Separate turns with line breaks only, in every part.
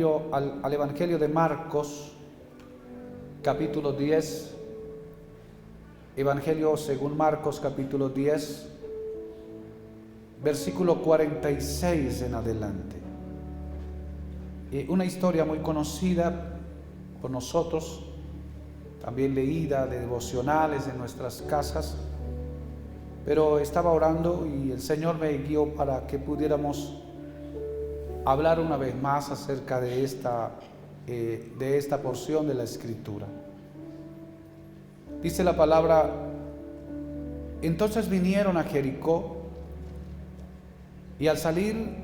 al Evangelio de Marcos, capítulo 10, Evangelio según Marcos, capítulo 10, versículo 46 en adelante. Una historia muy conocida por nosotros, también leída de devocionales en nuestras casas, pero estaba orando y el Señor me guió para que pudiéramos hablar una vez más acerca de esta porción de la Escritura. Dice la palabra: entonces vinieron a Jericó, y al salir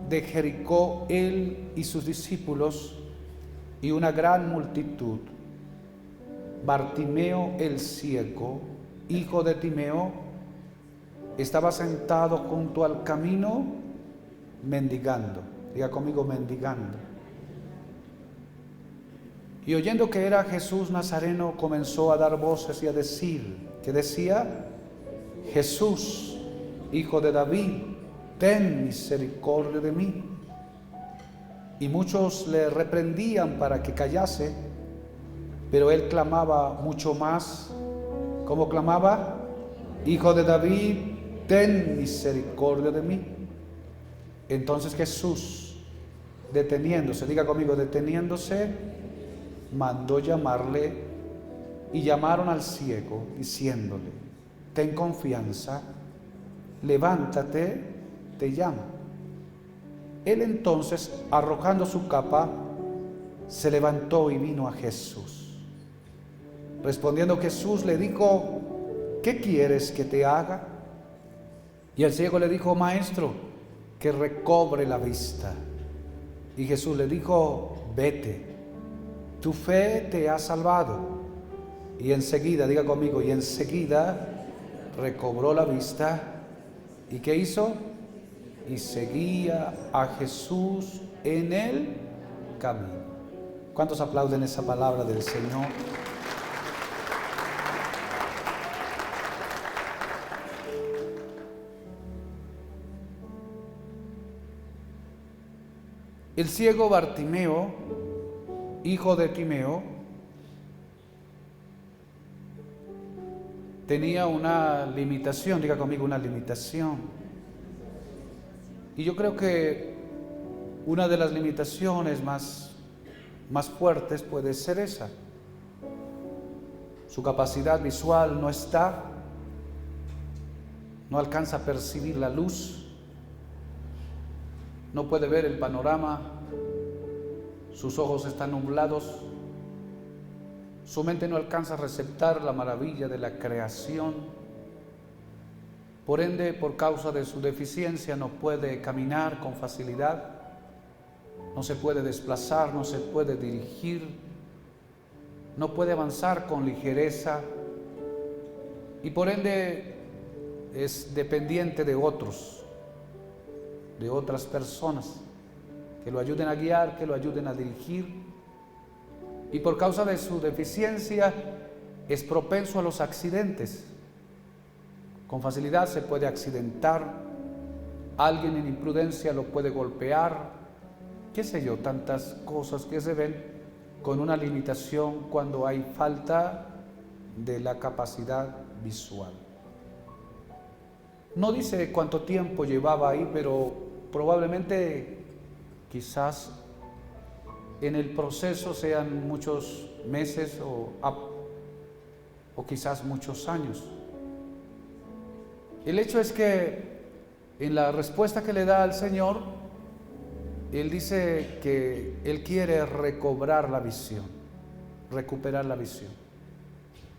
de Jericó él y sus discípulos y una gran multitud, Bartimeo el ciego, hijo de Timeo, estaba sentado junto al camino mendigando. Diga conmigo: mendigando. Y oyendo que era Jesús Nazareno, comenzó a dar voces y a decir, que decía: Jesús, hijo de David, ten misericordia de mí. Y muchos le reprendían para que callase, pero él clamaba mucho más. ¿Cómo clamaba? Hijo de David, ten misericordia de mí. Entonces Jesús, deteniéndose, diga conmigo, deteniéndose, mandó llamarle, y llamaron al ciego, diciéndole: ten confianza, levántate, te llama. Él entonces, arrojando su capa, se levantó y vino a Jesús. Respondiendo Jesús le dijo: ¿qué quieres que te haga? Y el ciego le dijo: maestro, que recobre la vista. Y Jesús le dijo: vete, tu fe te ha salvado. Y enseguida, diga conmigo, y enseguida recobró la vista. ¿Y qué hizo? Y seguía a Jesús en el camino. ¿Cuántos aplauden esa palabra del Señor? El ciego Bartimeo, hijo de Timeo, tenía una limitación, diga conmigo, una limitación. Y yo creo que una de las limitaciones más fuertes puede ser esa. Su capacidad visual no está, no alcanza a percibir la luz, no puede ver el panorama, sus ojos están nublados, su mente no alcanza a receptar la maravilla de la creación. Por ende, por causa de su deficiencia, no puede caminar con facilidad, no se puede desplazar, no se puede dirigir, no puede avanzar con ligereza, y por ende es dependiente de otros, de otras personas que lo ayuden a guiar, que lo ayuden a dirigir. Y por causa de su deficiencia es propenso a los accidentes. Con facilidad se puede accidentar, alguien en imprudencia lo puede golpear, qué sé yo, tantas cosas que se ven con una limitación cuando hay falta de la capacidad visual. No dice cuánto tiempo llevaba ahí, pero probablemente quizás en el proceso sean muchos meses o quizás muchos años. El hecho es que en la respuesta que le da al Señor, Él dice que Él quiere recobrar la visión, recuperar la visión.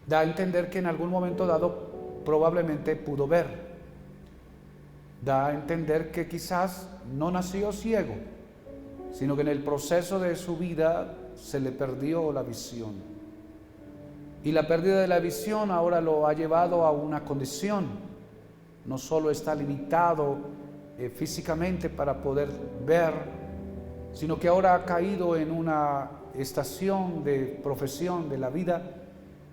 Da a entender que en algún momento dado probablemente pudo ver. Da a entender que quizás no nació ciego, sino que en el proceso de su vida se le perdió la visión. Y la pérdida de la visión ahora lo ha llevado a una condición. No solo está limitado físicamente para poder ver, sino que ahora ha caído en una estación de profesión de la vida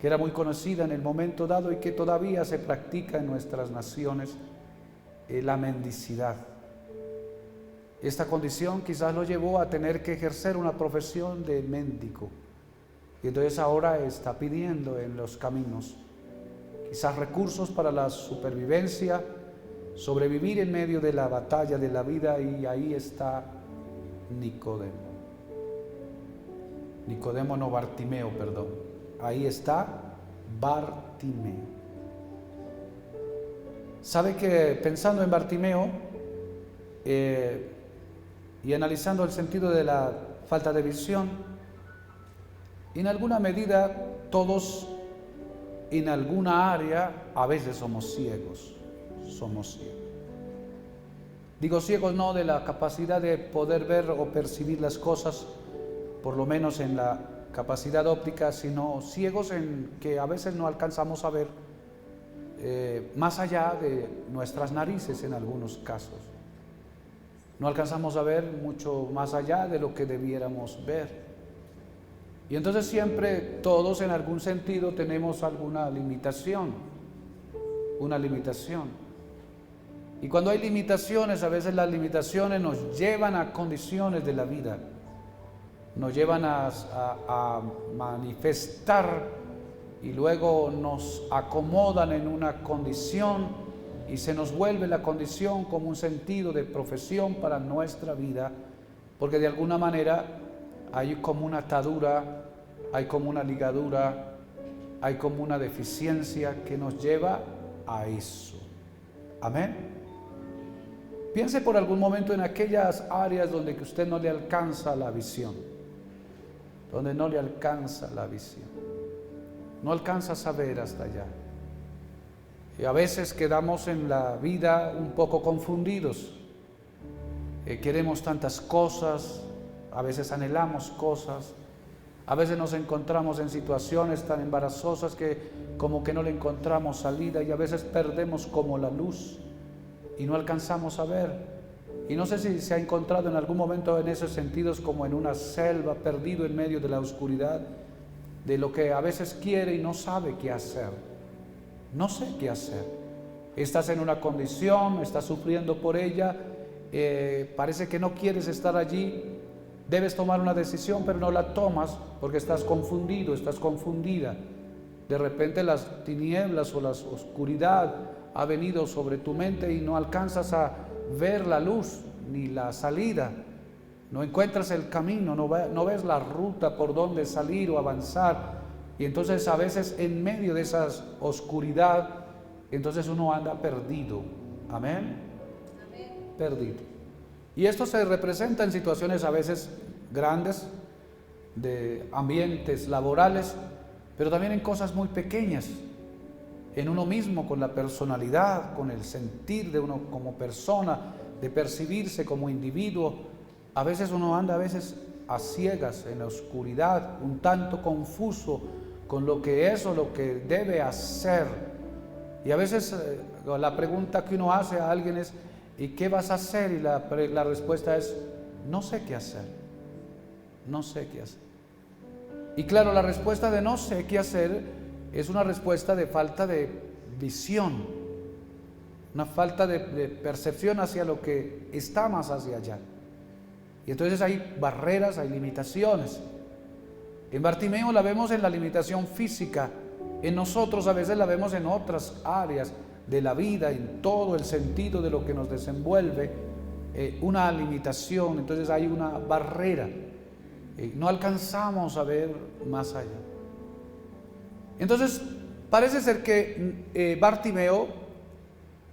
que era muy conocida en el momento dado y que todavía se practica en nuestras naciones, la mendicidad. Esta condición quizás lo llevó a tener que ejercer una profesión de mendigo. Y entonces ahora está pidiendo en los caminos quizás recursos para la supervivencia, sobrevivir en medio de la batalla de la vida, y ahí está Nicodemo. Nicodemo no, Bartimeo, perdón. Ahí está Bartimeo. ¿Sabe que pensando en Bartimeo y analizando el sentido de la falta de visión, en alguna medida todos en alguna área a veces somos ciegos, Digo ciegos no de la capacidad de poder ver o percibir las cosas, por lo menos en la capacidad óptica, sino ciegos en que a veces no alcanzamos a ver más allá de nuestras narices en algunos casos. No alcanzamos a ver mucho más allá de lo que debiéramos ver. Y entonces siempre todos en algún sentido tenemos alguna limitación, una limitación. Y cuando hay limitaciones, a veces las limitaciones nos llevan a condiciones de la vida, nos llevan a manifestar y luego nos acomodan en una condición y se nos vuelve la condición como un sentido de profesión para nuestra vida, porque de alguna manera hay como una atadura, hay como una ligadura, hay como una deficiencia que nos lleva a eso. Amén. Piense por algún momento en aquellas áreas donde que usted no le alcanza la visión, donde no le alcanza la visión, no alcanza a saber hasta allá. Y a veces quedamos en la vida un poco confundidos. Queremos tantas cosas, a veces anhelamos cosas, a veces nos encontramos en situaciones tan embarazosas que como que no le encontramos salida, y a veces perdemos como la luz y no alcanzamos a ver. Y no sé si se ha encontrado en algún momento en esos sentidos como en una selva, perdido en medio de la oscuridad, de lo que a veces quiere y no sabe qué hacer. No sé qué hacer. Estás en una condición, estás sufriendo por ella, parece que no quieres estar allí, debes tomar una decisión, pero no la tomas porque estás confundido, estás confundida. De repente las tinieblas o la oscuridad ha venido sobre tu mente y no alcanzas a ver la luz ni la salida. No encuentras el camino, no ves la ruta por donde salir o avanzar. Y entonces a veces en medio de esa oscuridad, entonces uno anda perdido. Amén. Perdido. Y esto se representa en situaciones a veces grandes, de ambientes laborales, pero también en cosas muy pequeñas, en uno mismo, con la personalidad, con el sentir de uno como persona, de percibirse como individuo. A veces uno anda a ciegas en la oscuridad, un tanto confuso con lo que es o lo que debe hacer. Y a veces la pregunta que uno hace a alguien es: ¿y qué vas a hacer? Y la respuesta es: no sé qué hacer. No sé qué hacer. Y claro, la respuesta de no sé qué hacer es una respuesta de falta de visión, una falta de percepción hacia lo que está más hacia allá. Y entonces hay barreras, hay limitaciones. En Bartimeo la vemos en la limitación física, en nosotros a veces la vemos en otras áreas de la vida, en todo el sentido de lo que nos desenvuelve, una limitación. Entonces hay una barrera, no alcanzamos a ver más allá. Entonces parece ser que Bartimeo,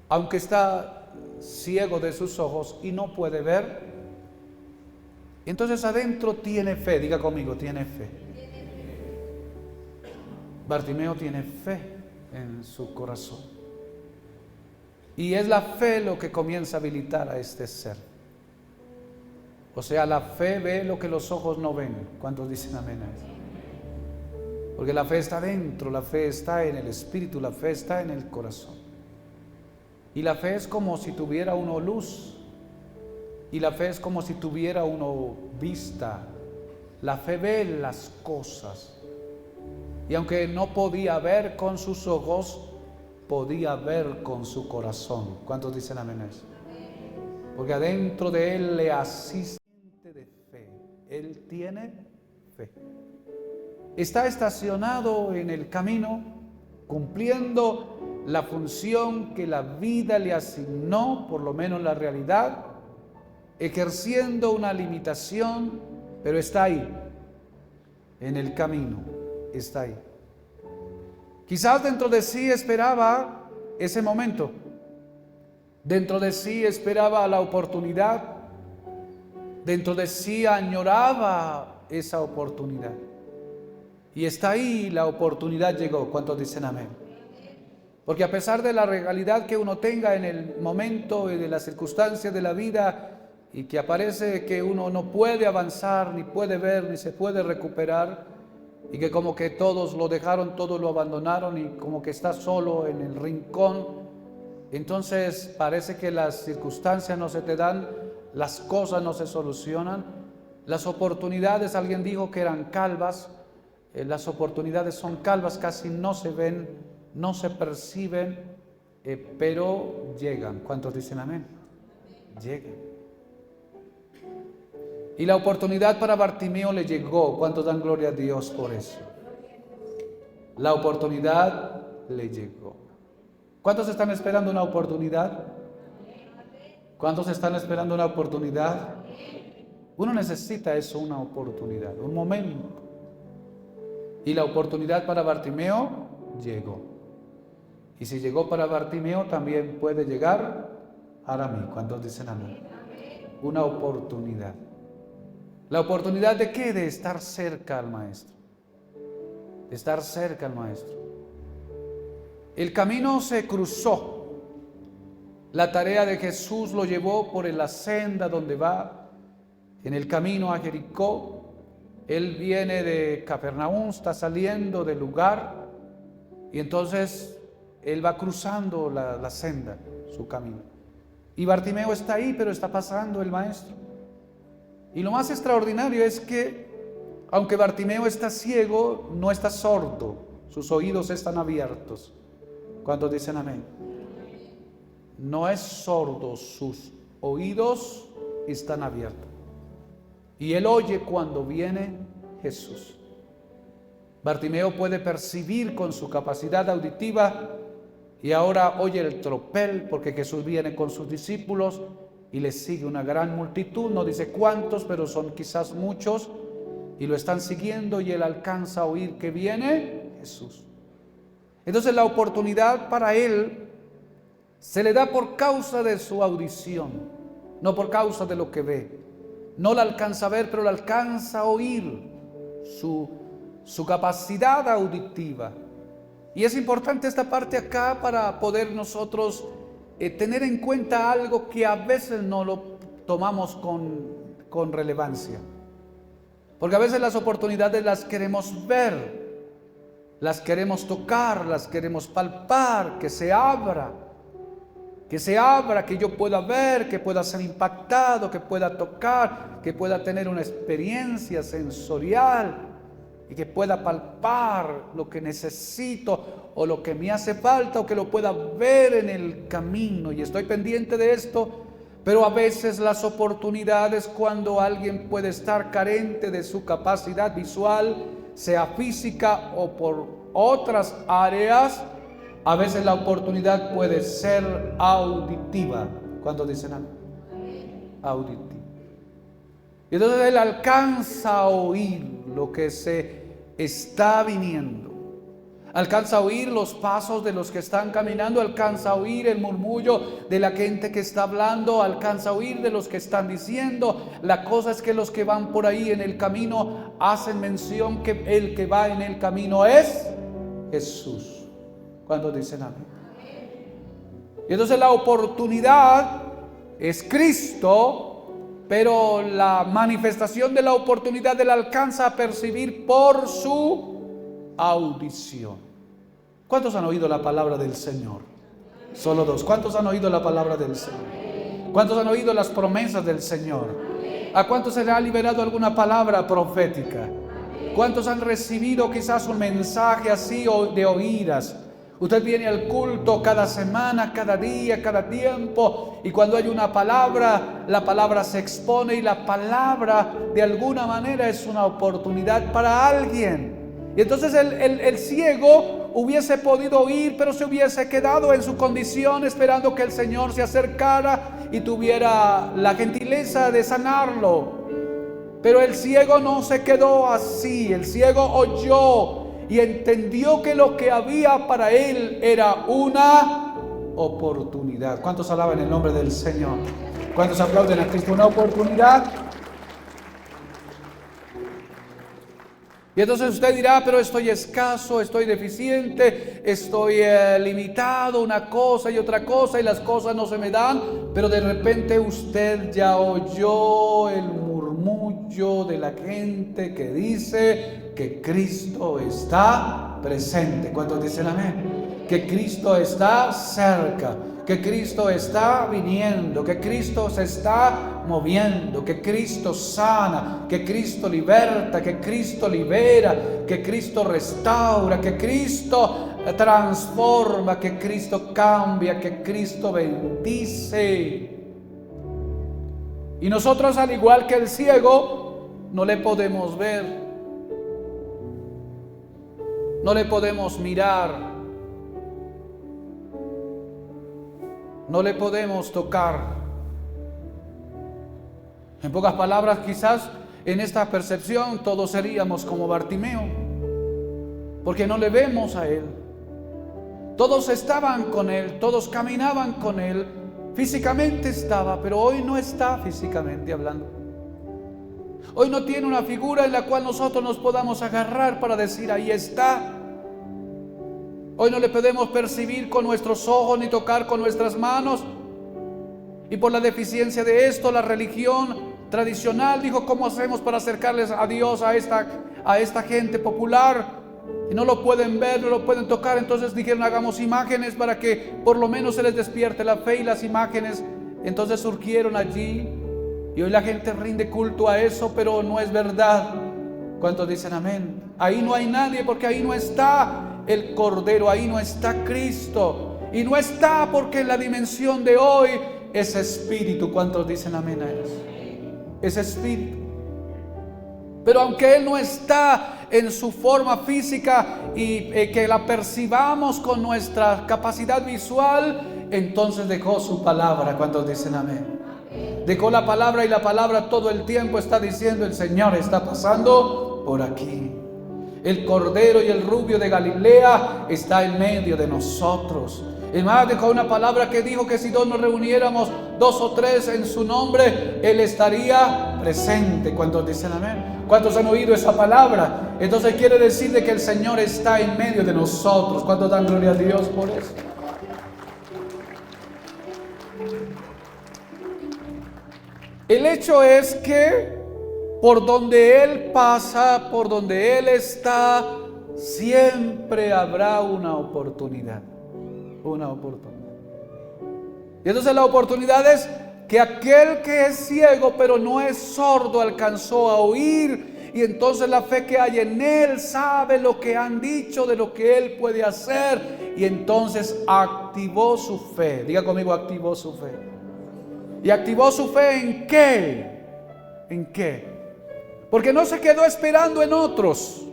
aunque está ciego de sus ojos y no puede ver, entonces adentro tiene fe. Diga conmigo, tiene fe. Bartimeo tiene fe en su corazón. Y es la fe lo que comienza a habilitar a este ser. O sea, la fe ve lo que los ojos no ven. ¿Cuántos dicen amén a eso? Porque la fe está dentro, la fe está en el espíritu, la fe está en el corazón. Y la fe es como si tuviera uno luz. Y la fe es como si tuviera uno vista. La fe ve las cosas. Y aunque no podía ver con sus ojos, podía ver con su corazón. ¿Cuántos dicen amén a eso? porque adentro de él le asiste de fe. Él tiene fe. Está estacionado en el camino, cumpliendo la función que la vida le asignó, por lo menos la realidad, ejerciendo una limitación, pero está ahí, en el camino, está ahí. Quizás dentro de sí esperaba ese momento, dentro de sí esperaba la oportunidad, dentro de sí añoraba esa oportunidad. Y está ahí, la oportunidad llegó. ¿Cuántos dicen amén? Porque a pesar de la realidad que uno tenga en el momento y de las circunstancias de la vida, y que aparece que uno no puede avanzar, ni puede ver, ni se puede recuperar, y que como que todos lo dejaron, todos lo abandonaron, y como que está solo en el rincón, entonces parece que las circunstancias no se te dan, las cosas no se solucionan, las oportunidades, alguien dijo que eran calvas. Las oportunidades son calvas, casi no se ven, no se perciben, pero llegan. ¿Cuántos dicen amén? Llegan. Y la oportunidad para Bartimeo le llegó. ¿Cuántos dan gloria a Dios por eso? La oportunidad le llegó. ¿Cuántos están esperando una oportunidad? ¿Cuántos están esperando una oportunidad? Uno necesita eso, una oportunidad, un momento. Y la oportunidad para Bartimeo llegó. Y si llegó para Bartimeo, también puede llegar para mí. ¿Cuántos dicen amén? Una oportunidad. ¿La oportunidad de qué? De estar cerca al Maestro. De estar cerca al Maestro. El camino se cruzó. La tarea de Jesús lo llevó por la senda donde va. En el camino a Jericó. Él viene de Capernaum, está saliendo del lugar y entonces él va cruzando la senda, su camino. Y Bartimeo está ahí, pero está pasando el Maestro. Y lo más extraordinario es que, aunque Bartimeo está ciego, no está sordo, sus oídos están abiertos. ¿Cuántos dicen amén? No es sordo, sus oídos están abiertos. Y él oye cuando viene Jesús. Bartimeo puede percibir con su capacidad auditiva y ahora oye el tropel porque Jesús viene con sus discípulos y le sigue una gran multitud, no dice cuántos, pero son quizás muchos y lo están siguiendo y él alcanza a oír que viene Jesús. Entonces la oportunidad para él se le da por causa de su audición, no por causa de lo que ve. No la alcanza a ver, pero la alcanza a oír, su capacidad auditiva. Y es importante esta parte acá para poder nosotros tener en cuenta algo que a veces no lo tomamos con relevancia. Porque a veces las oportunidades las queremos ver, las queremos tocar, las queremos palpar, que se abra, que yo pueda ver, que pueda ser impactado, que pueda tocar, que pueda tener una experiencia sensorial y que pueda palpar lo que necesito o lo que me hace falta o que lo pueda ver en el camino. Y estoy pendiente de esto, pero a veces las oportunidades cuando alguien puede estar carente de su capacidad visual, sea física o por otras áreas, a veces la oportunidad puede ser auditiva. ¿Cuánto dicen algo? Auditiva. Y entonces él alcanza a oír lo que se está viniendo. Alcanza a oír los pasos de los que están caminando, alcanza a oír el murmullo de la gente que está hablando, alcanza a oír de los que están diciendo. La cosa es que los que van por ahí en el camino hacen mención que el que va en el camino es Jesús. Cuando dicen amén. Y entonces la oportunidad es Cristo, pero la manifestación de la oportunidad él alcanza a percibir por su audición. ¿Cuántos han oído la palabra del Señor? Solo dos. ¿Cuántos han oído la palabra del Señor? ¿Cuántos han oído las promesas del Señor? ¿A cuántos se le ha liberado alguna palabra profética? ¿Cuántos han recibido quizás un mensaje así de oídas? Usted viene al culto cada semana, cada día, cada tiempo, y cuando hay una palabra, la palabra se expone y la palabra de alguna manera es una oportunidad para alguien. Y entonces el ciego hubiese podido oír, pero se hubiese quedado en su condición esperando que el Señor se acercara y tuviera la gentileza de sanarlo. Pero el ciego no se quedó así. El ciego oyó y entendió que lo que había para él era una oportunidad. ¿Cuántos alaban el nombre del Señor? ¿Cuántos aplauden a Cristo? Una oportunidad. Y entonces usted dirá, pero estoy escaso, estoy deficiente, estoy limitado, una cosa y otra cosa, y las cosas no se me dan. Pero de repente usted ya oyó el murmullo de la gente que dice que Cristo está presente. ¿Cuántos dicen amén? Que Cristo está cerca, que Cristo está viniendo, que Cristo se está moviendo, que Cristo sana, que Cristo liberta, que Cristo libera, que Cristo restaura, que Cristo transforma, que Cristo cambia, que Cristo bendice. Y nosotros, al igual que el ciego, no le podemos ver, no le podemos mirar, no le podemos tocar. En pocas palabras, quizás en esta percepción todos seríamos como Bartimeo, porque no le vemos a él. Todos estaban con él, todos caminaban con él, físicamente estaba, pero hoy no está físicamente hablando. Hoy no tiene una figura en la cual nosotros nos podamos agarrar para decir, ahí está. Hoy no le podemos percibir con nuestros ojos ni tocar con nuestras manos. Y por la deficiencia de esto, la religión tradicional dijo, ¿cómo hacemos para acercarles a Dios a esta gente popular? Y no lo pueden ver, no lo pueden tocar. Entonces dijeron, hagamos imágenes para que por lo menos se les despierte la fe. Y las imágenes entonces surgieron allí. Y hoy la gente rinde culto a eso, pero no es verdad. ¿Cuántos dicen amén? Ahí no hay nadie, porque ahí no está el Cordero, ahí no está Cristo. Y no está porque en la dimensión de hoy es espíritu. ¿Cuántos dicen amén a eso? Es espíritu. Pero aunque Él no está en su forma física y que la percibamos con nuestra capacidad visual, entonces dejó su palabra. ¿Cuántos dicen amén? Dejó la palabra, y la palabra todo el tiempo está diciendo, el Señor está pasando por aquí. El Cordero y el Rubio de Galilea está en medio de nosotros. El más dejó una palabra que dijo que si nos reuniéramos 2 o 3 en su nombre, Él estaría presente. ¿Cuántos dicen amén? ¿Cuántos han oído esa palabra? Entonces quiere decir de que el Señor está en medio de nosotros. ¿Cuántos dan gloria a Dios por eso? El hecho es que por donde Él pasa, por donde Él está, siempre habrá una oportunidad. Una oportunidad. Y entonces la oportunidad es que aquel que es ciego pero no es sordo alcanzó a oír, y entonces la fe que hay en él sabe lo que han dicho de lo que él puede hacer, y entonces activó su fe. Diga conmigo, activó su fe. ¿Y activó su fe en qué? ¿En qué? Porque no se quedó esperando en otros.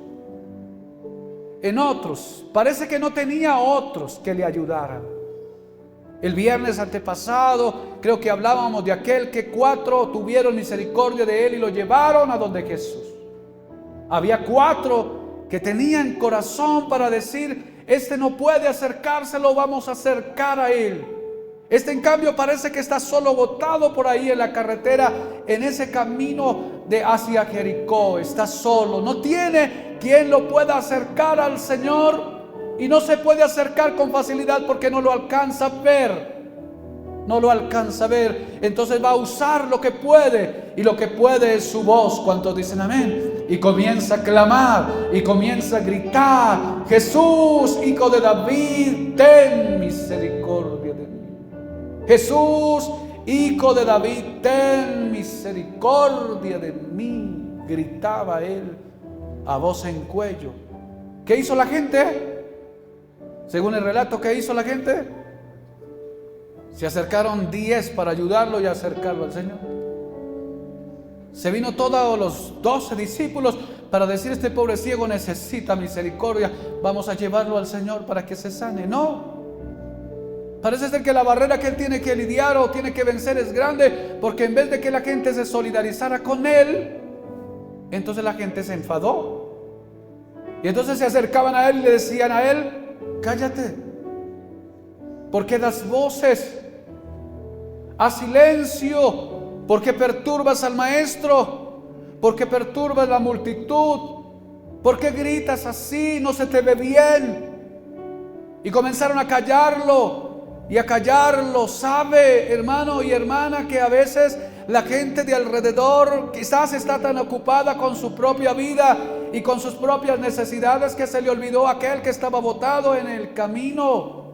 En otros. Parece que no tenía otros que le ayudaran. El viernes antepasado creo que hablábamos de aquel que 4 tuvieron misericordia de él y lo llevaron a donde Jesús. Había 4 que tenían corazón para decir, este no puede acercarse, lo vamos a acercar a él. Este en cambio parece que está solo botado por ahí en la carretera, en ese camino hacia Jericó. Está solo, no tiene quien lo pueda acercar al Señor, y no se puede acercar con facilidad porque no lo alcanza a ver. No lo alcanza a ver. Entonces va a usar lo que puede, y lo que puede es su voz. ¿Cuántos dicen amén? Y comienza a clamar y comienza a gritar, Jesús, Hijo de David, ten misericordia de mí. Jesús, Hijo de David, ten misericordia de mí, gritaba él a voz en cuello. ¿Qué hizo la gente? Según el relato que hizo la gente, se acercaron 10 para ayudarlo y acercarlo al Señor. Se vino todos los 12 discípulos para decir: este pobre ciego necesita misericordia, vamos a llevarlo al Señor para que se sane. No, parece ser que la barrera que él tiene que lidiar o tiene que vencer es grande, porque en vez de que la gente se solidarizara con él, entonces la gente se enfadó. Y entonces se acercaban a él y le decían a él: cállate, ¿por qué das voces? Haz silencio, ¿por qué perturbas al maestro? ¿Por qué perturbas la multitud? ¿Por qué gritas así? No se te ve bien. Y comenzaron a callarlo y a callarlo. Sabe, hermano y hermana, que a veces la gente de alrededor quizás está tan ocupada con su propia vida y con sus propias necesidades que se le olvidó aquel que estaba botado en el camino.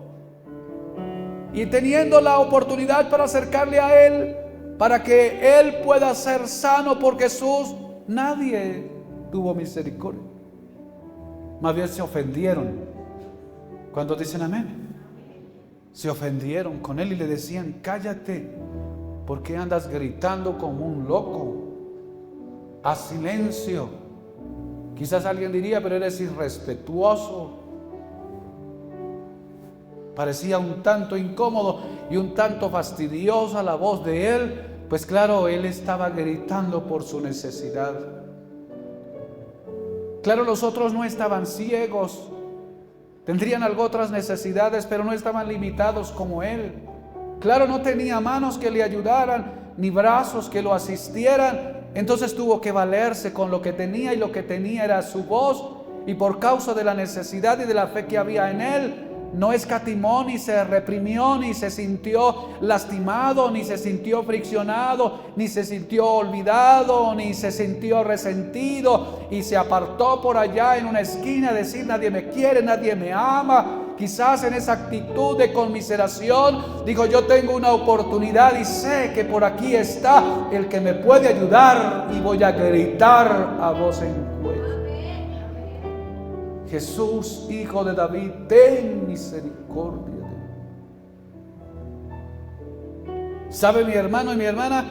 Y teniendo la oportunidad para acercarle a él, para que él pueda ser sano por Jesús, nadie tuvo misericordia. Más bien se ofendieron. ¿Cuántos dicen amén? Se ofendieron con él y le decían: cállate, ¿por qué andas gritando como un loco? Haz silencio. Quizás alguien diría: pero eres irrespetuoso. Parecía un tanto incómodo y un tanto fastidiosa la voz de él, pues claro, él estaba gritando por su necesidad. Claro, los otros no estaban ciegos, tendrían algo otras necesidades, pero no estaban limitados como él. Claro, no tenía manos que le ayudaran, ni brazos que lo asistieran. Entonces tuvo que valerse con lo que tenía, y lo que tenía era su voz. Y por causa de la necesidad y de la fe que había en él, no escatimó, ni se reprimió, ni se sintió lastimado, ni se sintió friccionado, ni se sintió olvidado, ni se sintió resentido, y se apartó por allá en una esquina a decir: nadie me quiere, nadie me ama. Quizás en esa actitud de conmiseración dijo: yo tengo una oportunidad y sé que por aquí está el que me puede ayudar, y voy a gritar a voz en cuello: Jesús, Hijo de David, ten misericordia de mí. ¿Sabe, mi hermano y mi hermana,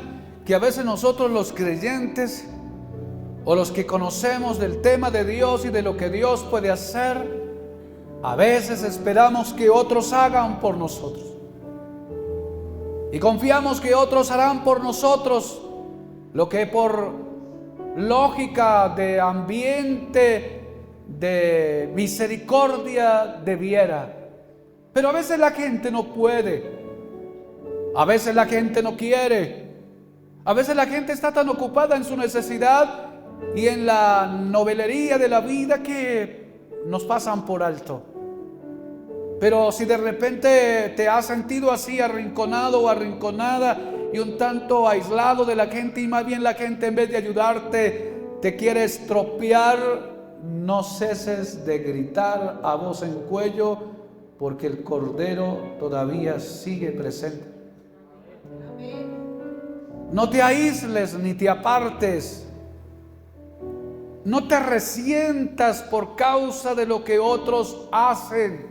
que a veces nosotros los creyentes, o los que conocemos del tema de Dios y de lo que Dios puede hacer, a veces esperamos que otros hagan por nosotros, y confiamos que otros harán por nosotros lo que por lógica de ambiente, de misericordia debiera. Pero a veces la gente no puede, a veces la gente no quiere, a veces la gente está tan ocupada en su necesidad y en la novelería de la vida que nos pasan por alto. Pero si de repente te has sentido así arrinconado o arrinconada y un tanto aislado de la gente, y más bien la gente en vez de ayudarte te quiere estropear, no ceses de gritar a voz en cuello, porque el Cordero todavía sigue presente. No te aísles ni te apartes. No te resientas por causa de lo que otros hacen.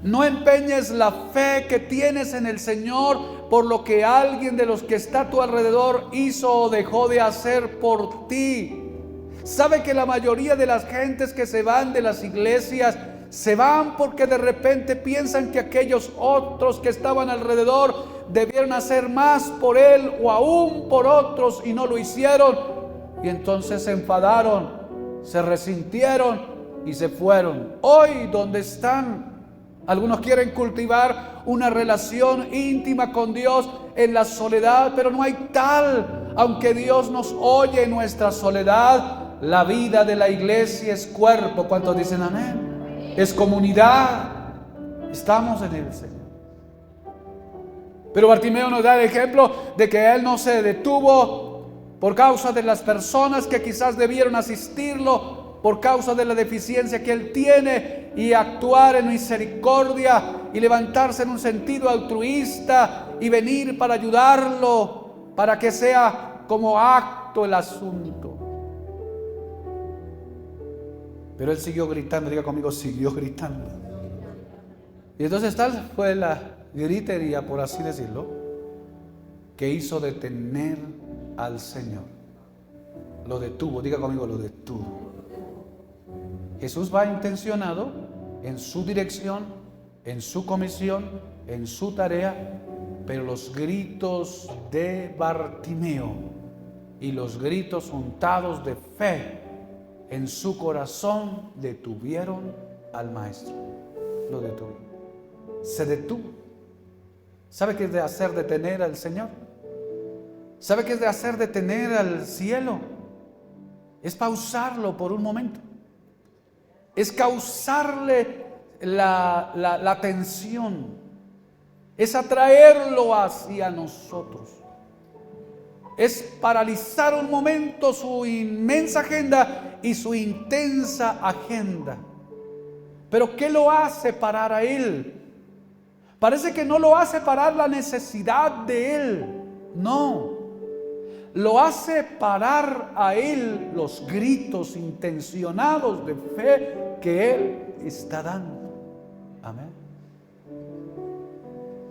No empeñes la fe que tienes en el Señor por lo que alguien de los que está a tu alrededor hizo o dejó de hacer por ti. ¿Sabe que la mayoría de las gentes que se van de las iglesias se van porque de repente piensan que aquellos otros que estaban alrededor debieron hacer más por él o aún por otros y no lo hicieron? Y entonces se enfadaron, se resintieron y se fueron. Hoy, ¿dónde están? Algunos quieren cultivar una relación íntima con Dios en la soledad, pero no hay tal. Aunque Dios nos oye en nuestra soledad, la vida de la iglesia es cuerpo. ¿Cuántos dicen amén? Es comunidad. Estamos en el Señor. Pero Bartimeo nos da el ejemplo de que él no se detuvo por causa de las personas que quizás debieron asistirlo, por causa de la deficiencia que él tiene, y actuar en misericordia y levantarse en un sentido altruista y venir para ayudarlo, para que sea como acto el asunto. Pero él siguió gritando. Diga conmigo: siguió gritando. Y entonces tal fue la gritería, por así decirlo, que hizo detener al Señor. Lo detuvo, diga conmigo, lo detuvo. Jesús va intencionado en su dirección, en su comisión, en su tarea, pero los gritos de Bartimeo y los gritos untados de fe en su corazón detuvieron al maestro. Lo detuvo. Se detuvo. ¿Sabe qué es de hacer detener al Señor? ¿Sabe qué es de hacer detener al cielo? Es pausarlo por un momento. Es causarle la tensión. Es atraerlo hacia nosotros. Es paralizar un momento su inmensa agenda y su intensa agenda. Pero ¿qué lo hace parar a él? Parece que no lo hace parar la necesidad de él. No. Lo hace parar a él los gritos intencionados de fe que él está dando. Amén.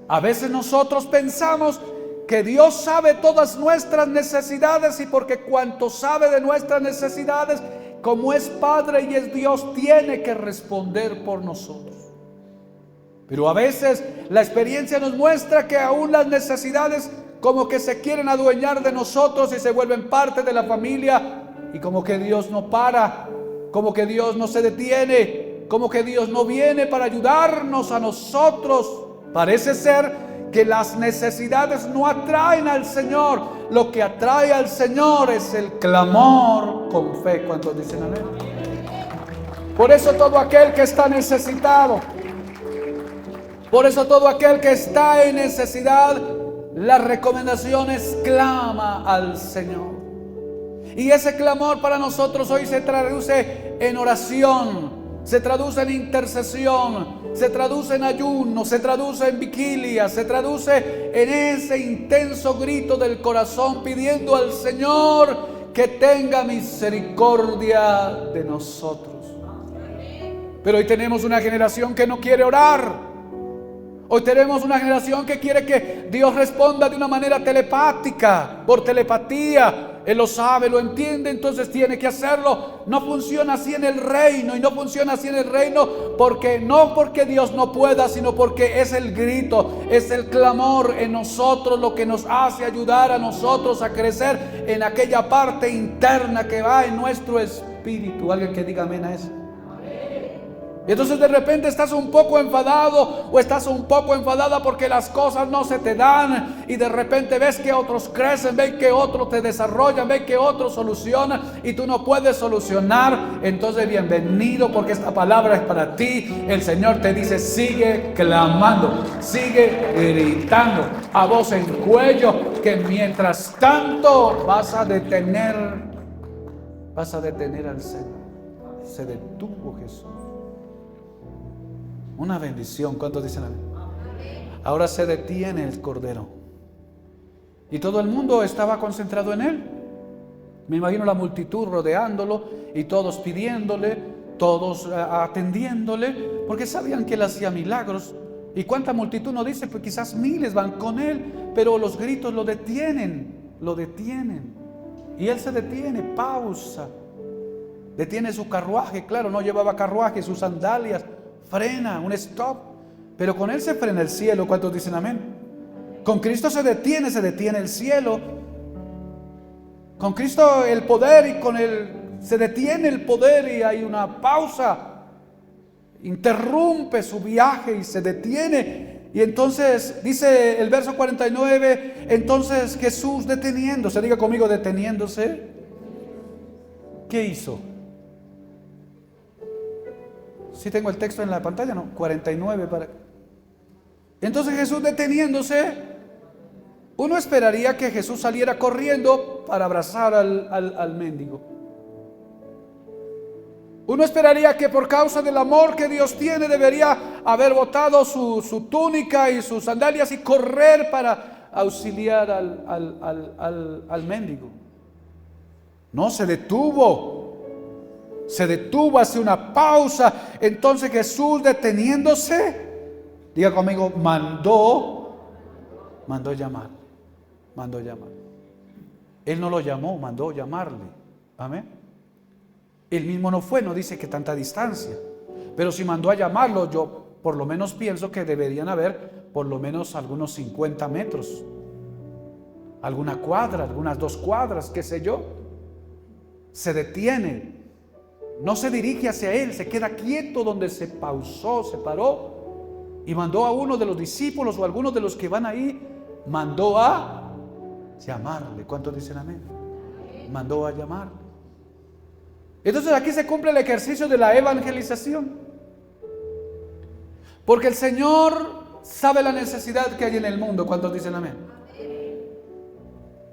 A veces nosotros pensamos que Dios sabe todas nuestras necesidades y porque cuanto sabe de nuestras necesidades, como es Padre y es Dios, tiene que responder por nosotros. Pero a veces la experiencia nos muestra que aún las necesidades como que se quieren adueñar de nosotros y se vuelven parte de la familia, y como que Dios no para, como que Dios no se detiene, como que Dios no viene para ayudarnos a nosotros. Parece ser que las necesidades no atraen al Señor. Lo que atrae al Señor es el clamor con fe. ¿Cuántos dicen amén? Por eso todo aquel que está necesitado, por eso todo aquel que está en necesidad, la recomendación es clama al Señor. Y ese clamor para nosotros hoy se traduce en oración, se traduce en intercesión, se traduce en ayuno, se traduce en vigilia, se traduce en ese intenso grito del corazón pidiendo al Señor que tenga misericordia de nosotros. Pero hoy tenemos una generación que no quiere orar. Hoy tenemos una generación que quiere que Dios responda de una manera telepática, por telepatía. Él lo sabe, lo entiende, entonces tiene que hacerlo. No funciona así en el reino, y no funciona así en el reino porque no porque Dios no pueda, sino porque es el grito, es el clamor en nosotros lo que nos hace ayudar a nosotros a crecer en aquella parte interna que va en nuestro espíritu. Alguien que diga amén a eso. Y entonces de repente estás un poco enfadado o estás un poco enfadada porque las cosas no se te dan, y de repente ves que otros crecen, ves que otros te desarrollan, ves que otros solucionan y tú no puedes solucionar. Entonces bienvenido, porque esta palabra es para ti. El Señor te dice: sigue clamando, sigue gritando a voz en cuello, que mientras tanto vas a detener al Señor. Se detuvo Jesús. Una bendición. ¿Cuántos dicen amén? Ahora se detiene el Cordero y todo el mundo estaba concentrado en él. Me imagino la multitud rodeándolo y todos pidiéndole, todos atendiéndole, porque sabían que él hacía milagros. ¿Y cuánta multitud no dice? Pues quizás miles van con él, pero los gritos lo detienen. Y él se detiene, pausa, detiene su carruaje. Claro, no llevaba carruaje, sus sandalias. Frena, un stop. Pero con él se frena el cielo. ¿Cuántos dicen amén? Con Cristo se detiene el cielo. Con Cristo el poder, y con él se detiene el poder y hay una pausa. Interrumpe su viaje y se detiene. Y entonces dice el verso 49, entonces Jesús deteniéndose, diga conmigo, deteniéndose, ¿qué hizo? Si tengo el texto en la pantalla, no, 49 para. Entonces Jesús deteniéndose, uno esperaría que Jesús saliera corriendo para abrazar al mendigo. Uno esperaría que por causa del amor que Dios tiene debería haber botado su túnica y sus sandalias y correr para auxiliar al mendigo. No, se detuvo, hace una pausa. Entonces Jesús deteniéndose Diga conmigo, mandó llamar. Mandó llamar. Él no lo llamó, mandó llamarle. Amén. Él mismo no fue, no dice que tanta distancia. Pero si mandó a llamarlo, yo por lo menos pienso que deberían haber por lo menos algunos 50 metros. Alguna cuadra, algunas 2 cuadras, qué sé yo. Se detiene. No se dirige hacia él, se queda quieto donde se pausó, se paró. Y mandó a uno de los discípulos o a algunos de los que van ahí, mandó a llamarle. ¿Cuántos dicen amén? Mandó a llamarle. Entonces aquí se cumple el ejercicio de la evangelización. Porque el Señor sabe la necesidad que hay en el mundo. ¿Cuántos dicen amén?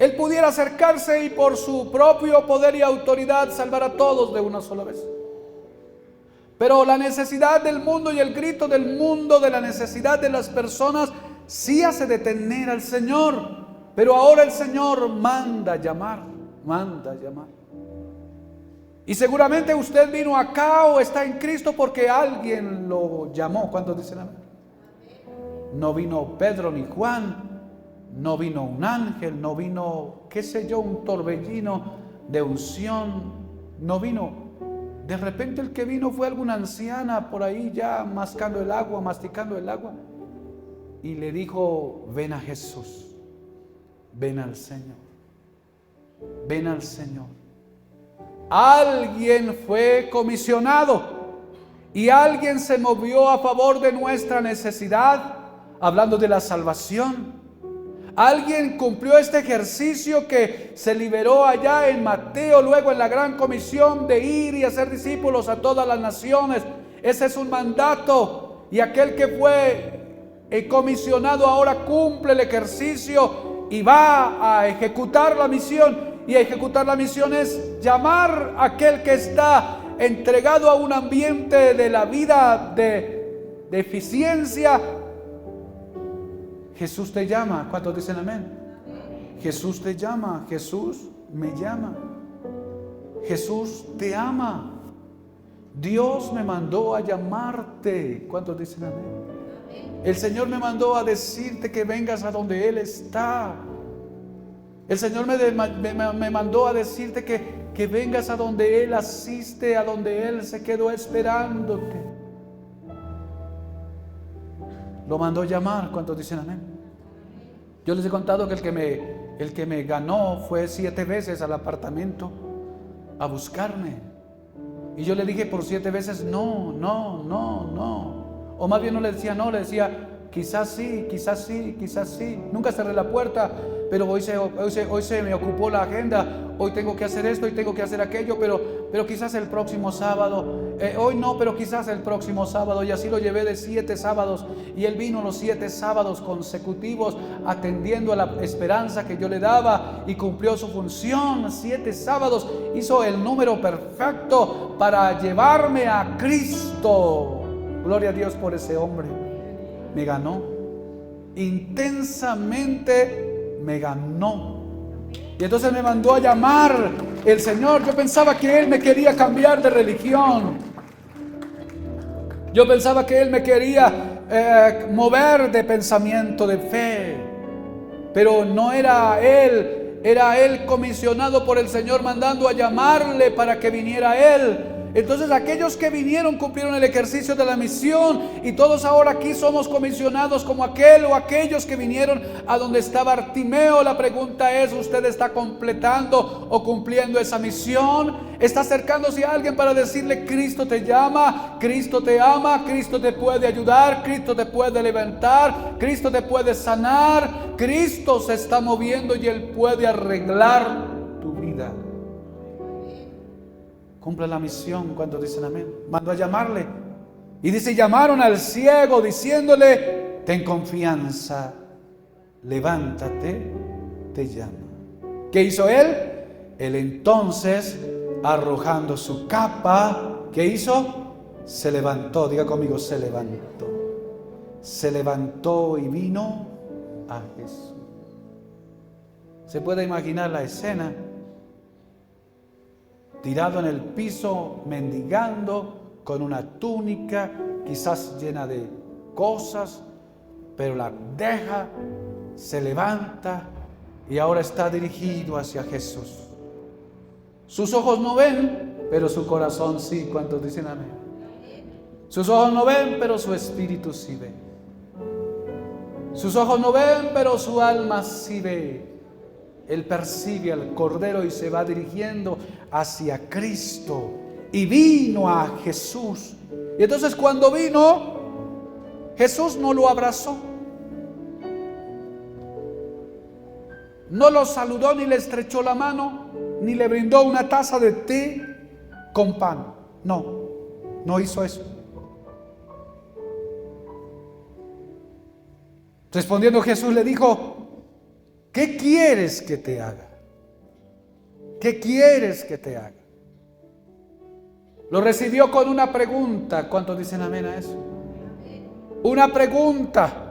Él pudiera acercarse y por su propio poder y autoridad salvar a todos de una sola vez. Pero la necesidad del mundo y el grito del mundo de la necesidad de las personas sí hace detener al Señor. Pero ahora el Señor manda llamar, manda llamar. Y seguramente usted vino acá o está en Cristo porque alguien lo llamó. ¿Cuántos dicen amén? No vino Pedro ni Juan, no vino un ángel, no vino, qué sé yo, un torbellino de unción, no vino. De repente el que vino fue alguna anciana por ahí ya mascando el agua, masticando el agua. Y le dijo, ven a Jesús, ven al Señor, ven al Señor. Alguien fue comisionado y alguien se movió a favor de nuestra necesidad, hablando de la salvación. Alguien cumplió este ejercicio que se liberó allá en Mateo, luego en la gran comisión de ir y hacer discípulos a todas las naciones. Ese es un mandato y aquel que fue comisionado ahora cumple el ejercicio y va a ejecutar la misión. Y ejecutar la misión es llamar a aquel que está entregado a un ambiente de la vida de eficiencia. Jesús te llama. ¿Cuántos dicen amén? Jesús te llama. Jesús me llama. Jesús te ama. Dios me mandó a llamarte. ¿Cuántos dicen amén? El Señor me mandó a decirte que vengas a donde Él está. El Señor me mandó a decirte que vengas a donde Él asiste, a donde Él se quedó esperándote. Lo mandó llamar. ¿Cuántos dicen amén? Yo les he contado que el que me ganó fue 7 veces al apartamento a buscarme. Y yo le dije por 7 veces no. O más bien no le decía no, le decía quizás sí, quizás sí, quizás sí. Nunca cerré la puerta, pero hoy se me ocupó la agenda. Hoy tengo que hacer esto y tengo que hacer aquello, pero quizás el próximo sábado. Hoy no, pero quizás el próximo sábado. Y así lo llevé de 7 sábados. Y él vino los 7 sábados consecutivos atendiendo a la esperanza que yo le daba y cumplió su función. 7 sábados hizo el número perfecto para llevarme a Cristo. Gloria a Dios por ese hombre. Me ganó. Intensamente me ganó. Y entonces me mandó a llamar el Señor. Yo pensaba que Él me quería cambiar de religión. Yo pensaba que Él me quería mover de pensamiento, de fe. Pero no era Él. Era Él comisionado por el Señor, mandando a llamarle para que viniera a Él. Entonces aquellos que vinieron cumplieron el ejercicio de la misión y todos ahora aquí somos comisionados como aquel o aquellos que vinieron a donde estaba Bartimeo. La pregunta es, ¿usted está completando o cumpliendo esa misión? ¿Está acercándose a alguien para decirle Cristo te llama, Cristo te ama, Cristo te puede ayudar, Cristo te puede levantar, Cristo te puede sanar, Cristo se está moviendo y Él puede arreglar tu vida? Cumple la misión. Cuando dicen amén. Mandó a llamarle. Y dice, llamaron al ciego diciéndole, ten confianza, levántate, te llama. ¿Qué hizo él? Él entonces, arrojando su capa, ¿qué hizo? Se levantó. Diga conmigo, se levantó. Se levantó y vino a Jesús. ¿Se puede imaginar la escena? Tirado en el piso, mendigando, con una túnica quizás llena de cosas, pero la deja, se levanta y ahora está dirigido hacia Jesús. Sus ojos no ven, pero su corazón sí. ¿Cuántos dicen amén? Sus ojos no ven, pero su espíritu sí ve. Sus ojos no ven, pero su alma sí ve. Él persigue al Cordero y se va dirigiendo hacia Cristo. Y vino a Jesús. Y entonces cuando vino, Jesús no lo abrazó. No lo saludó, ni le estrechó la mano, ni le brindó una taza de té con pan. No hizo eso. Respondiendo Jesús le dijo: ¿qué quieres que te haga? ¿Qué quieres que te haga? Lo recibió con una pregunta. ¿Cuántos dicen amén a eso? Una pregunta.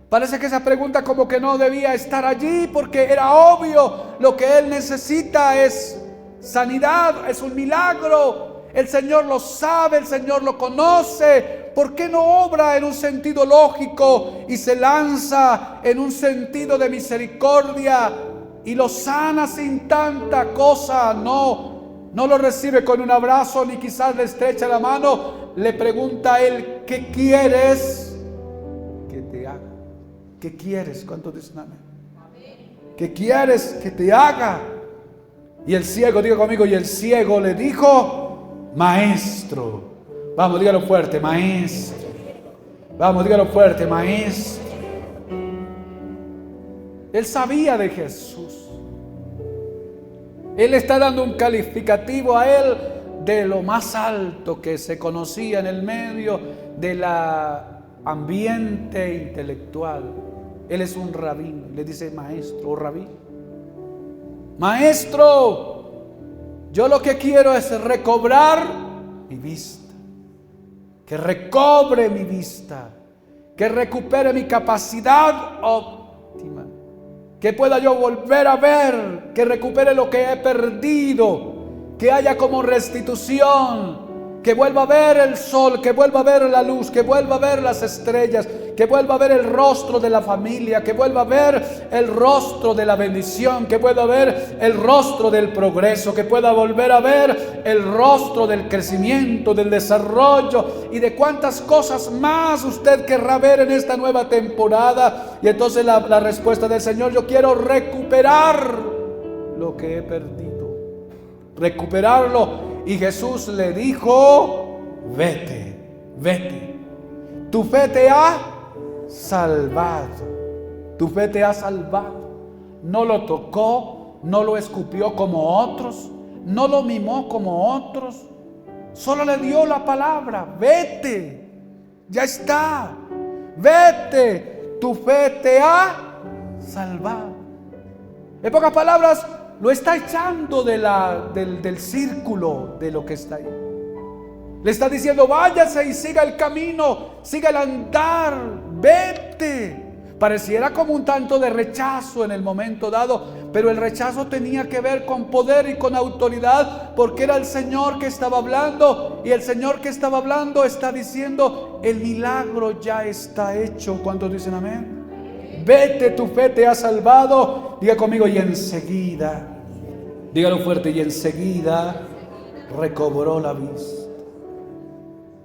Parece que esa pregunta como que no debía estar allí, porque era obvio. Lo que él necesita es sanidad, es un milagro. El Señor lo sabe, el Señor lo conoce. ¿Por qué no obra en un sentido lógico y se lanza en un sentido de misericordia y lo sana sin tanta cosa? No lo recibe con un abrazo, ni quizás le estrecha la mano. Le pregunta a él: ¿qué quieres que te haga? ¿Qué quieres? ¿Cuántos dicen amén? ¿Qué quieres que te haga? Y el ciego, diga conmigo, y el ciego le dijo: Maestro. Vamos, dígalo fuerte: Maestro. Vamos, dígalo fuerte: Maestro. Él sabía de Jesús. Él está dando un calificativo a él de lo más alto que se conocía en el medio del ambiente intelectual. Él es un rabí, le dice maestro o rabí. Maestro, yo lo que quiero es recobrar mi vista. Que recobre mi vista, que recupere mi capacidad óptima, que pueda yo volver a ver, que recupere lo que he perdido, que haya como restitución, que vuelva a ver el sol, que vuelva a ver la luz, que vuelva a ver las estrellas, que vuelva a ver el rostro de la familia, que vuelva a ver el rostro de la bendición, que pueda ver el rostro del progreso, que pueda volver a ver el rostro del crecimiento, del desarrollo y de cuántas cosas más usted querrá ver en esta nueva temporada. Y entonces la respuesta del Señor: yo quiero recuperar lo que he perdido, recuperarlo. Y Jesús le dijo: vete, vete, tu fe te ha salvado, tu fe te ha salvado. No lo tocó, no lo escupió como otros, no lo mimó como otros, solo le dio la palabra: vete, ya está, vete, tu fe te ha salvado. En pocas palabras, lo está echando del círculo de lo que está ahí. Le está diciendo: váyase y siga el camino, siga el andar, vete. Pareciera como un tanto de rechazo en el momento dado, pero el rechazo tenía que ver con poder y con autoridad, porque era el Señor que estaba hablando, y el Señor que estaba hablando está diciendo: el milagro ya está hecho. ¿Cuántos dicen amén? Vete, tu fe te ha salvado. Diga conmigo: y enseguida, dígalo fuerte, y enseguida recobró la vista.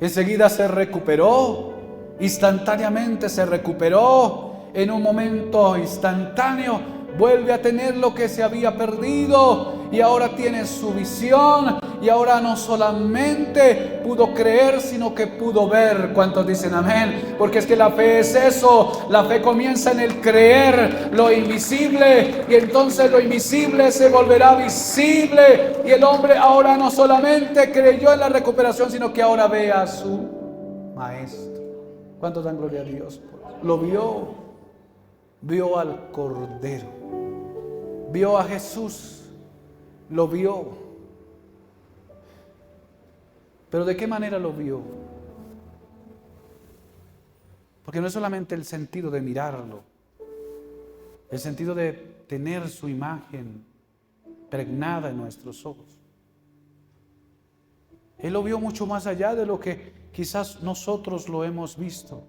Enseguida se recuperó, instantáneamente se recuperó, en un momento instantáneo vuelve a tener lo que se había perdido, y ahora tiene su visión, y ahora no solamente pudo creer, sino que pudo ver. ¿Cuántos dicen amén? Porque es que la fe es eso, la fe comienza en el creer lo invisible, y entonces lo invisible se volverá visible, y el hombre ahora no solamente creyó en la recuperación, sino que ahora ve a su maestro. ¿Cuántos dan gloria a Dios? Lo vio al Cordero, vio a Jesús, lo vio. Pero ¿de qué manera lo vio? Porque no es solamente el sentido de mirarlo, el sentido de tener su imagen pregnada en nuestros ojos. Él lo vio mucho más allá de lo que quizás nosotros lo hemos visto.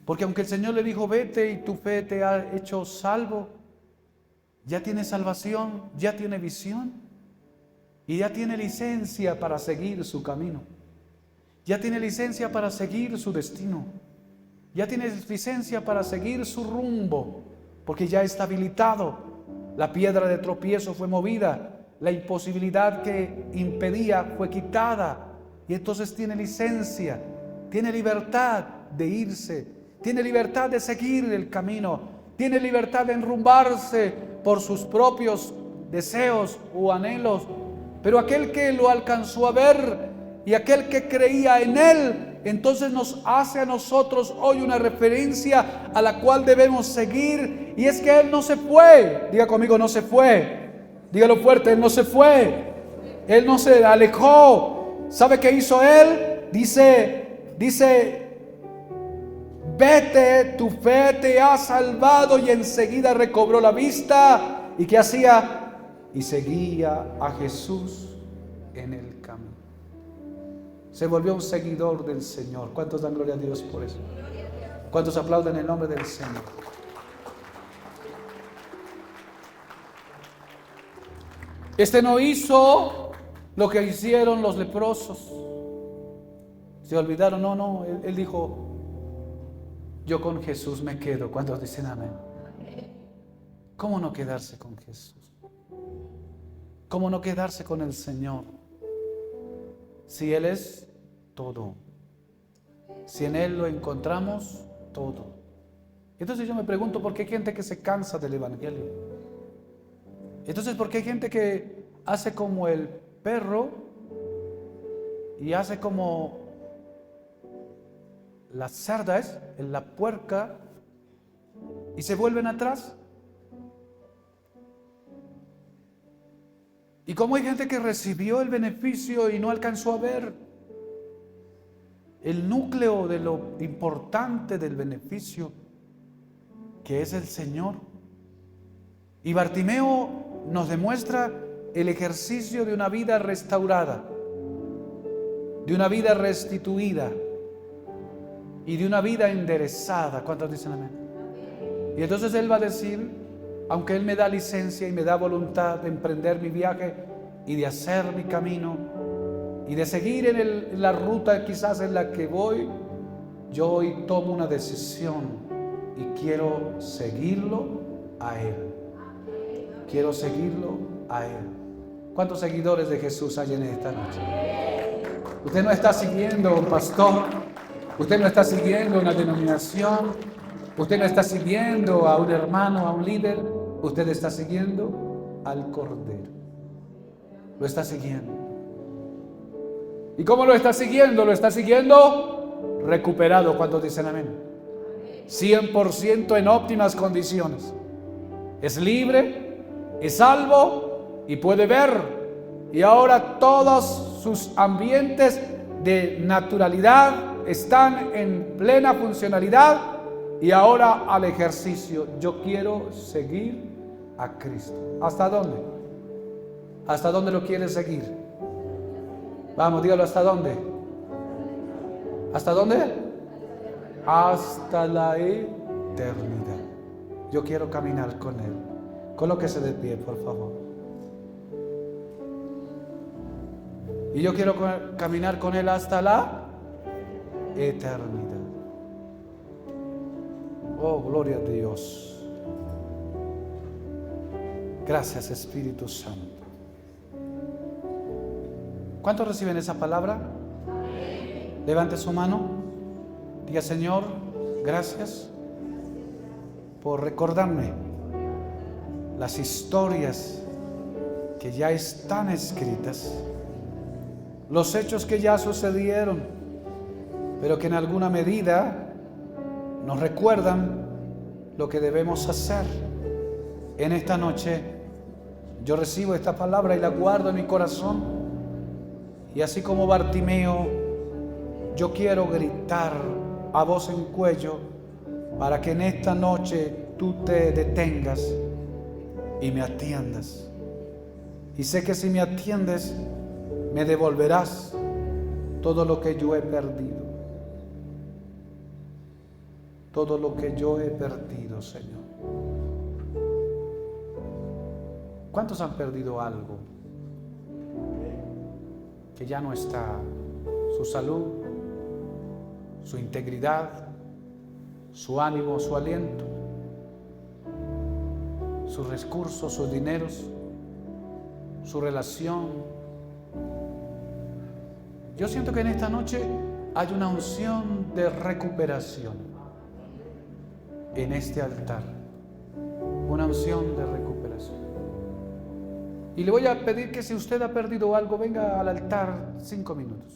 Porque aunque el Señor le dijo, vete y tu fe te ha hecho salvo, ya tiene salvación, ya tiene visión y ya tiene licencia para seguir su camino. Ya tiene licencia para seguir su destino. Ya tiene licencia para seguir su rumbo, porque ya está habilitado. La piedra de tropiezo fue movida, la imposibilidad que impedía fue quitada, y entonces tiene licencia, tiene libertad de irse, tiene libertad de seguir el camino, tiene libertad de enrumbarse por sus propios deseos o anhelos. Pero aquel que lo alcanzó a ver y aquel que creía en él, entonces nos hace a nosotros hoy una referencia a la cual debemos seguir, y es que él no se fue. Diga conmigo, no se fue. Dígalo fuerte, él no se fue. Él no se alejó. ¿Sabe qué hizo él? Dice, vete, tu fe te ha salvado, y enseguida recobró la vista. ¿Y qué hacía? Y seguía a Jesús en el camino. Se volvió un seguidor del Señor. ¿Cuántos dan gloria a Dios por eso? ¿Cuántos aplauden el nombre del Señor? Este no hizo lo que hicieron los leprosos. Se olvidaron. No, él dijo, yo con Jesús me quedo. ¿Cuántos dicen amén? ¿Cómo no quedarse con Jesús? ¿Cómo no quedarse con el Señor? Si Él es todo, si en Él lo encontramos todo. Entonces yo me pregunto, ¿por qué hay gente que se cansa del Evangelio? Entonces, ¿por qué hay gente que hace como el perro y hace como las cerdas, la puerca, y se vuelven atrás? ¿Y cómo hay gente que recibió el beneficio y no alcanzó a ver el núcleo de lo importante del beneficio, que es el Señor? Y Bartimeo nos demuestra el ejercicio de una vida restaurada, de una vida restituida y de una vida enderezada. ¿Cuántos dicen amén? Y entonces él va a decir, aunque Él me da licencia y me da voluntad de emprender mi viaje y de hacer mi camino y de seguir en la ruta quizás en la que voy, yo hoy tomo una decisión y quiero seguirlo a Él. Quiero seguirlo a Él. ¿Cuántos seguidores de Jesús hay en esta noche? Usted no está siguiendo a un pastor, usted no está siguiendo una denominación, usted no está siguiendo a un hermano, a un líder. Usted está siguiendo al Cordero. Lo está siguiendo. ¿Y cómo lo está siguiendo? Lo está siguiendo recuperado. ¿Cuántos dicen amén? 100% en óptimas condiciones. Es libre, es salvo y puede ver. Y ahora todos sus ambientes de naturalidad están en plena funcionalidad. Y ahora al ejercicio. Yo quiero seguir a Cristo. ¿Hasta dónde? ¿Hasta dónde lo quiere seguir? Vamos, dígalo, ¿hasta dónde? ¿Hasta dónde? Hasta la eternidad. Yo quiero caminar con Él. Colóquese de pie, por favor. Y yo quiero caminar con Él hasta la eternidad. Oh, gloria a Dios. Gracias, Espíritu Santo. ¿Cuántos reciben esa palabra? Levante su mano. Diga, Señor, gracias por recordarme las historias que ya están escritas, los hechos que ya sucedieron, pero que en alguna medida nos recuerdan lo que debemos hacer. En esta noche yo recibo esta palabra y la guardo en mi corazón, y así como Bartimeo, yo quiero gritar a voz en cuello para que en esta noche tú te detengas y me atiendas. Y sé que si me atiendes, me devolverás todo lo que yo he perdido. todo lo que yo he perdido, Señor. ¿Cuántos han perdido algo que ya no está? Su salud, su integridad, su ánimo, su aliento, sus recursos, sus dineros, su relación. Yo siento que en esta noche hay una unción de recuperación en este altar, una unción de recuperación. Y le voy a pedir que si usted ha perdido algo, venga al altar 5 minutos.